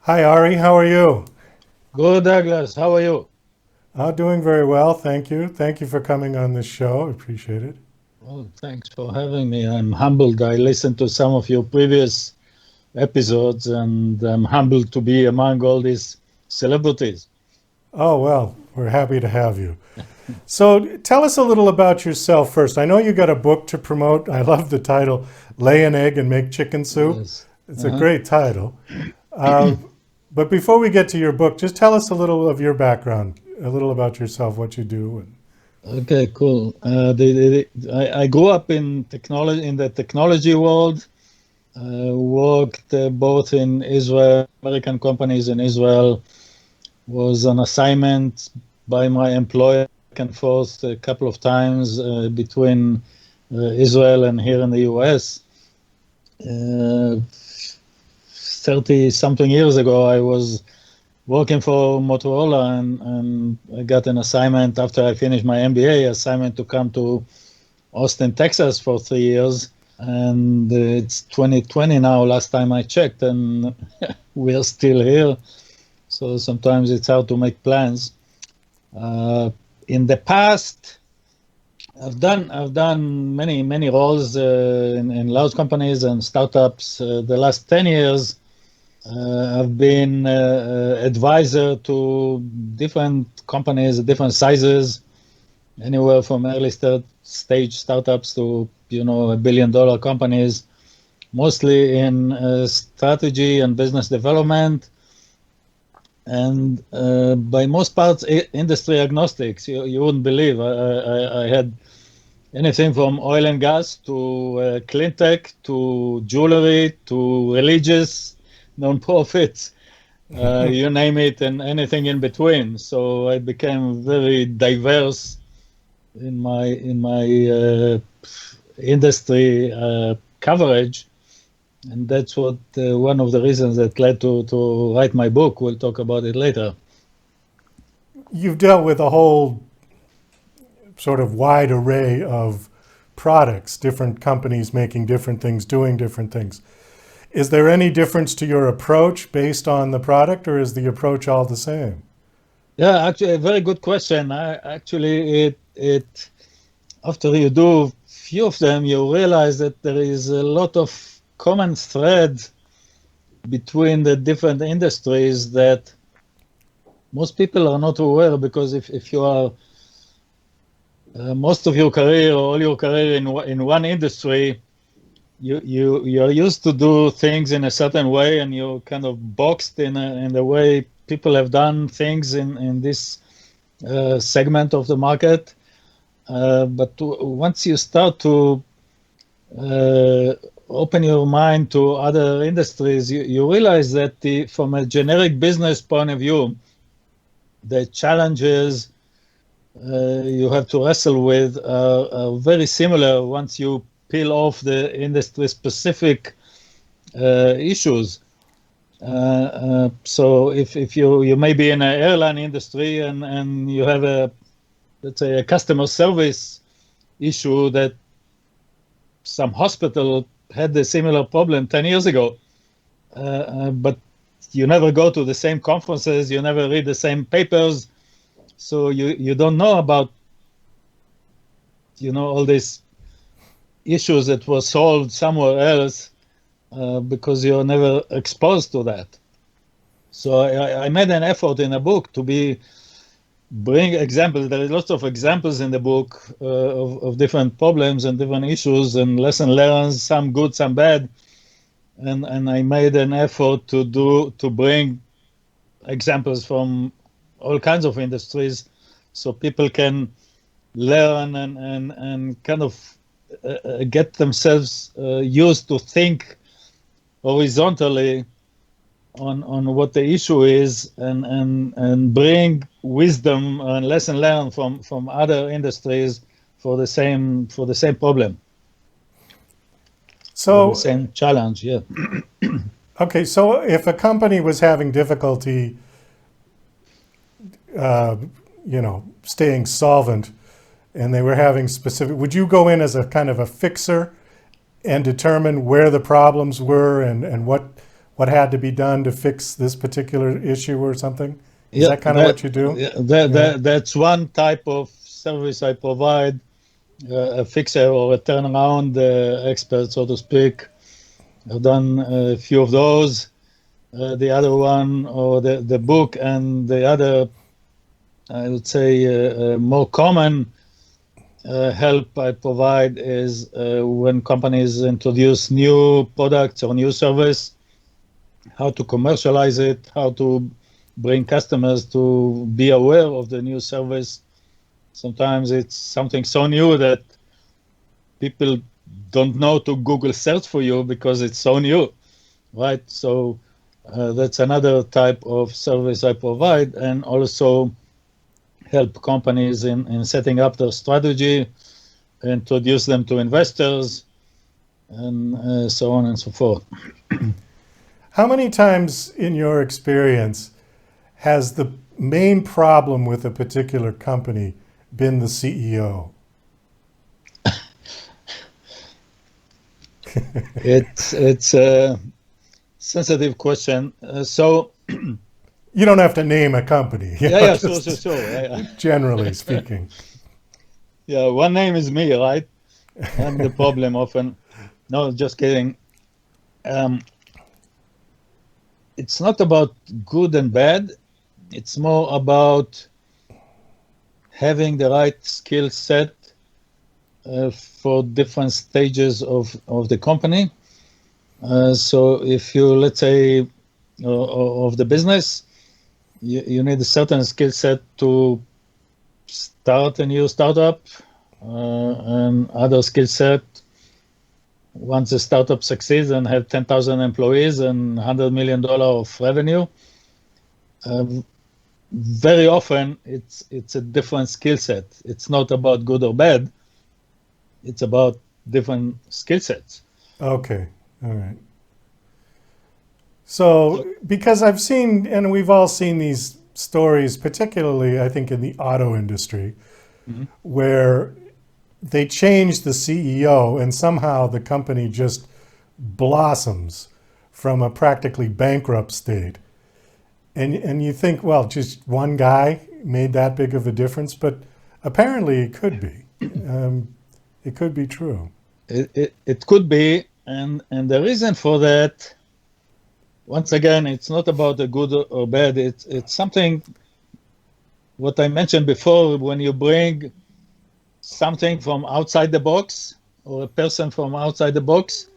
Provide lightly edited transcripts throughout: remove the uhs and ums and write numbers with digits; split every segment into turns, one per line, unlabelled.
Hi, Ari. How are you?
Good, Douglas. How are you?
Doing very well, thank you. Thank you for coming on this show. I appreciate it.
Well, thanks for having me. I'm humbled. I listened to some of your previous episodes, and I'm humbled to be among all these celebrities.
Oh, well, we're happy to have you. So tell us a little about yourself first. I know you got a book to promote. I love the title, Lay an Egg and Make Chicken Soup.
Yes.
It's a
Uh-huh.
great title. Uh, but before we get to your book, just tell us a little of your background, a little about yourself, what you do.
Okay, cool. I grew up in technology, in the technology world. Worked both in Israel, American companies in Israel. Was on assignment by my employer back and forth a couple of times between Israel and here in the US. 30 something years ago, I was working for Motorola and I got an assignment after I finished my MBA assignment to come to Austin, Texas for 3 years. And it's 2020 now, last time I checked, and we are still here. So sometimes it's hard to make plans. Uh, in the past, I've done many roles in large companies and startups. The last 10 years, I've been advisor to different companies, different sizes, anywhere from early stage startups to $1 billion companies, mostly in strategy and business development, and by most parts industry agnostics. You wouldn't believe I had anything from oil and gas to clean tech to jewelry to religious non-profits, you name it, and anything in between. So I became very diverse in my industry coverage, and that's what one of the reasons that led to write my book. We'll talk about it later.
You've dealt with a whole sort of wide array of products, different companies making different things, doing different things. Is there any difference to your approach based on the product, or is the approach all the same?
Yeah, actually, a very good question. Actually, it after you do few of them, you realize that there is a lot of common thread between the different industries that most people are not aware, because if you are most of your career or all your career in one industry, you're used to do things in a certain way, and you're kind of boxed in the way people have done things in this segment of the market. But once you start to uh, open your mind to other industries, you realize that from a generic business point of view, the challenges you have to wrestle with are very similar once you peel off the industry specific issues. So if you may be in an airline industry and you have a, let's say, a customer service issue that some hospital had a similar problem 10 years ago, but you never go to the same conferences, you never read the same papers, so you don't know about all these issues that were solved somewhere else, because you're never exposed to that. So I made an effort in a book to be bring examples. There are lots of examples in the book of different problems and different issues and lesson learned, some good, some bad. And I made an effort to bring examples from all kinds of industries, so people can learn and kind of get themselves used to think horizontally on what the issue is, and bring wisdom and lesson learned from other industries for the same problem or the
So,
same challenge. Yeah.
okay, so if a company was having difficulty, uh, staying solvent, and they were having specific, would you go in as a kind of a fixer and determine where the problems were and what had to be done to fix this particular issue or something? Is
Yeah,
that kind of what you do?
that's one type of service I provide, a fixer or a turnaround expert, so to speak. I've done a few of those. The other one, or the book, and the other, I would say, more common help I provide is when companies introduce new products or new service, how to commercialize it, how to bring customers to be aware of the new service. Sometimes it's something so new that people don't know to Google search for you because it's so new, right? So that's another type of service I provide, and also help companies in setting up their strategy, introduce them to investors, and so on and so forth.
How many times in your experience has the main problem with a particular company been the CEO?
It's a sensitive question. So
You don't have to name a company,
yeah,
just
sure.
generally speaking.
Yeah, one name is me, right? I'm the problem often. No, just kidding. Um, it's not about good and bad. It's more about having the right skill set for different stages of the company. So if you, let's say, of the business, you need a certain skill set to start a new startup, and other skill set once the startup succeeds and have 10,000 employees and $100 million of revenue. Very often it's a different skill set. It's not about good or bad. It's about different skill sets.
Okay, all right. So, because I've seen, and we've all seen these stories, particularly I think in the auto industry, where they change the CEO and somehow the company just blossoms from a practically bankrupt state. And you think, well, just one guy made that big of a difference, but apparently it could be. It could be true.
It could be, and the reason for that, once again, it's not about the good or bad. It's something what I mentioned before. When you bring something from outside the box, or a person from outside the box,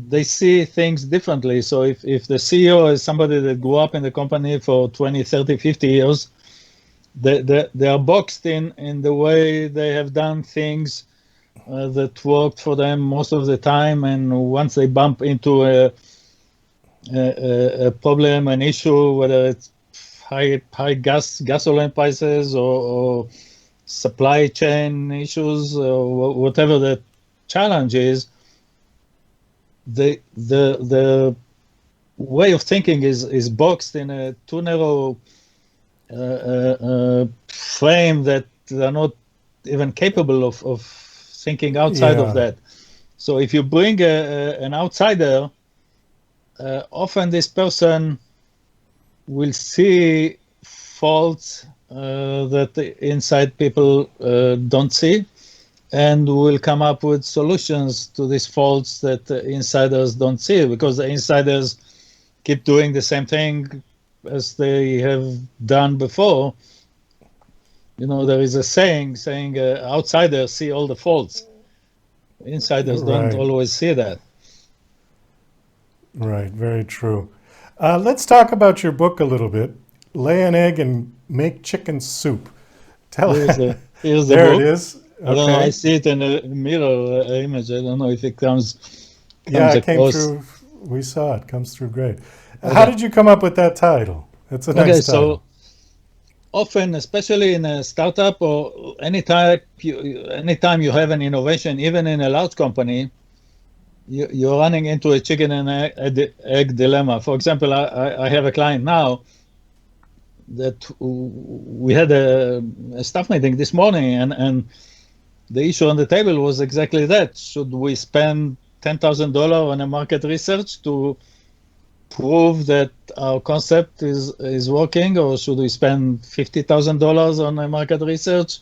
they see things differently. So if the CEO is somebody that grew up in the company for 20, 30, 50 years, they are boxed in the way they have done things that worked for them most of the time. And once they bump into a problem, an issue, whether it's high gasoline prices or supply chain issues or whatever the challenge is, the way of thinking is boxed in a too narrow frame that they're not even capable of thinking outside of that. So if you bring an outsider, often this person will see faults that the inside people don't see, and will come up with solutions to these faults that the insiders don't see, because the insiders keep doing the same thing as they have done before. You know, there is a saying outsiders see all the faults. Insiders don't always see that.
Right, very true. Let's talk about your book a little bit. Lay an egg and make chicken soup.
Here's the
there
book.
it is. Okay.
I don't know, I see it in a mirror image. I don't know if it comes
Yeah, it came
across.
through. We saw it. Comes through great.
Okay.
How did you come up with that title? It's a nice title.
So often, especially in a startup or anytime you have an innovation, even in a large company, you're running into a chicken and egg dilemma. For example, I have a client now that we had a staff meeting this morning, and the issue on the table was exactly that. Should we spend $10,000 on a market research to prove that our concept is working, or should we spend $50,000 on a market research?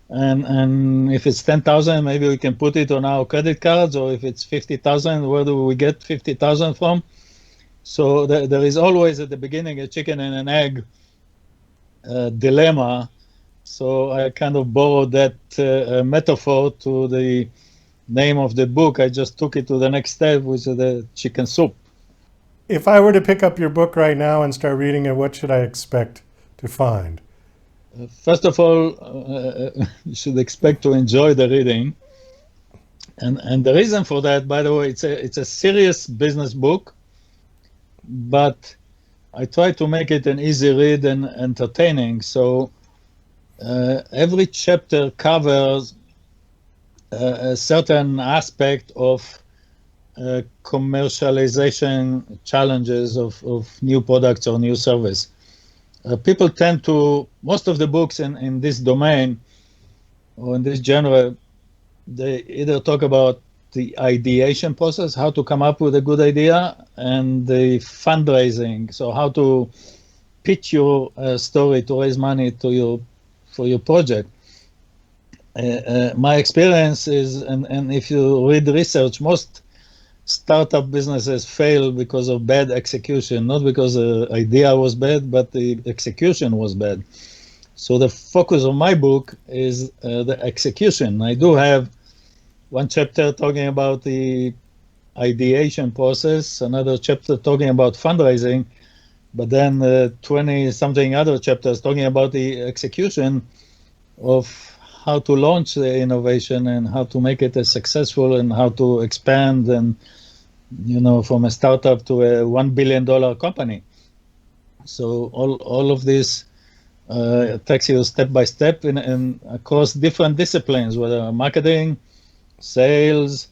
And if it's 10,000, maybe we can put it on our credit cards, or if it's 50,000, where do we get 50,000 from? So there is always at the beginning a chicken and an egg dilemma. So I kind of borrowed that metaphor to the name of the book. I just took it to the next step, which is the chicken soup.
If I were to pick up your book right now and start reading it, what should I expect to find?
First of all, you should expect to enjoy the reading. And the reason for that, by the way, it's a serious business book, but I try to make it an easy read and entertaining. So every chapter covers a certain aspect of commercialization challenges of new products or new service. People tend to, most of the books in this domain or in this genre, they either talk about the ideation process, how to come up with a good idea, and the fundraising, so how to pitch your story to raise money for your project. My experience is, and if you read research, most startup businesses fail because of bad execution, not because the idea was bad, but the execution was bad. So the focus of my book is the execution. I do have one chapter talking about the ideation process, another chapter talking about fundraising, but then 20-something other chapters talking about the execution of how to launch the innovation and how to make it successful and how to expand and, from a startup to a $1 billion company. So all of this takes you step by step in across different disciplines, whether marketing, sales,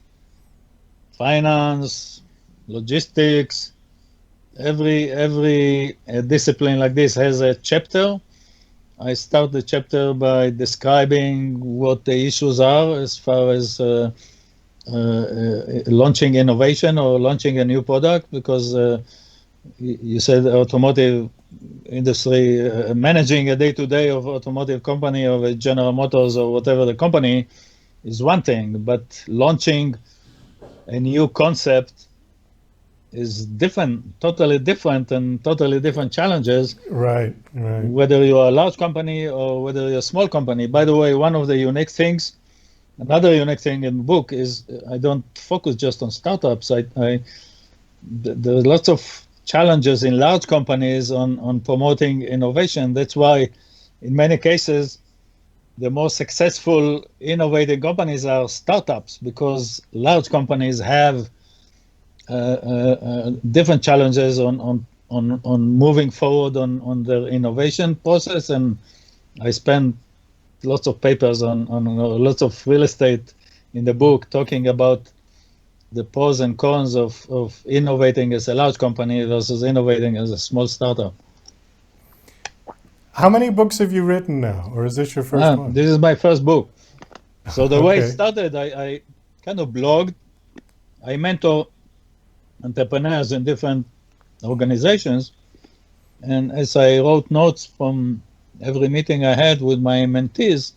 finance, logistics. Every discipline like this has a chapter. I start the chapter by describing what the issues are as far as launching innovation or launching a new product, because you said automotive industry, managing a day-to-day of automotive company or a General Motors or whatever the company is one thing, but launching a new concept is different, totally different, and totally different challenges.
Right.
Whether you are a large company or whether you're a small company. By the way, one of the unique things, another unique thing in the book is I don't focus just on startups. There are lots of challenges in large companies on promoting innovation. That's why, in many cases, the most successful innovative companies are startups, because large companies have different challenges on moving forward on their innovation process. And I spent lots of papers on lots of real estate in the book talking about the pros and cons of innovating as a large company versus innovating as a small startup.
How many books have you written now, or is this your first one?
This is my first book. So the way it
Okay.
started, I kind of blogged. I mentor entrepreneurs in different organizations. And as I wrote notes from every meeting I had with my mentees,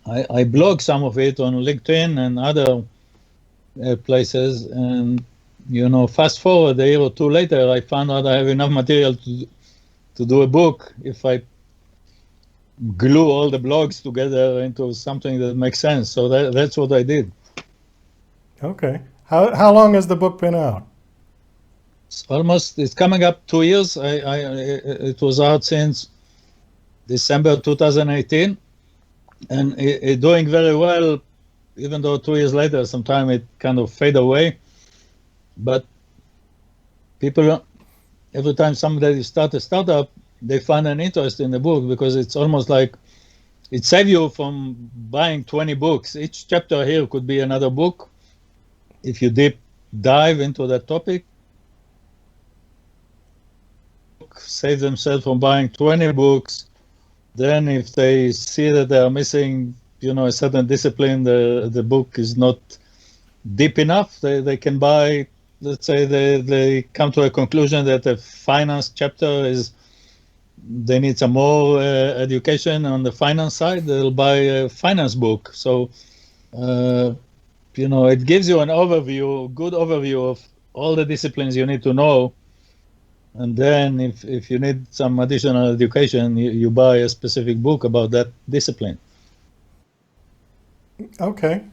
I blog some of it on LinkedIn and other places. And, fast forward a year or two later, I found out I have enough material to do a book if I glue all the blogs together into something that makes sense. So that's what I did.
Okay. How long has the book been out?
It's coming up 2 years. It was out since December 2018, and it doing very well, even though 2 years later, sometime it kind of fade away. But people, every time somebody start a startup, they find an interest in the book, because it's almost like it saves you from buying 20 books. Each chapter here could be another book. If you deep dive into that topic, save themselves from buying 20 books. Then if they see that they are missing, a certain discipline, the book is not deep enough, they can buy let's say they come to a conclusion that the finance chapter is, they need some more education on the finance side, they'll buy a finance book. So, it gives you an overview, good overview of all the disciplines you need to know. And then if you need some additional education, you buy a specific book about that discipline.
Okay.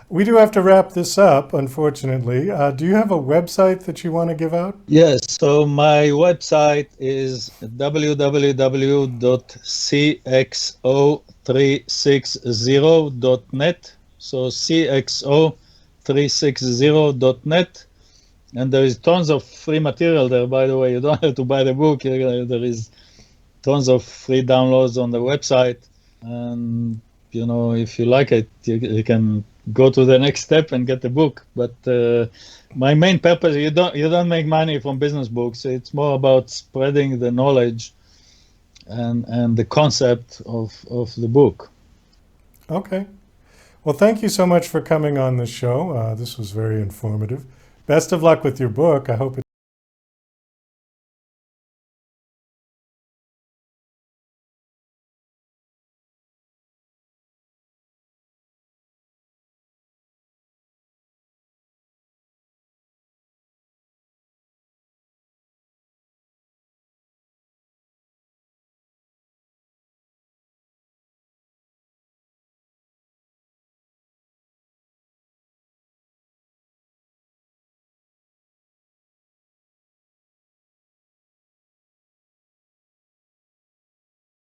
We do have to wrap this up, unfortunately. Do you have a website that you want to give out?
Yes, so my website is www.cxo360.net. So cxo360.net. And there is tons of free material there, by the way. You don't have to buy the book. There is tons of free downloads on the website. And, if you like it, you can go to the next step and get the book. But my main purpose, you don't make money from business books. It's more about spreading the knowledge and the concept of the book.
Okay. Well, thank you so much for coming on the show. This was very informative. Best of luck with your book. I hope it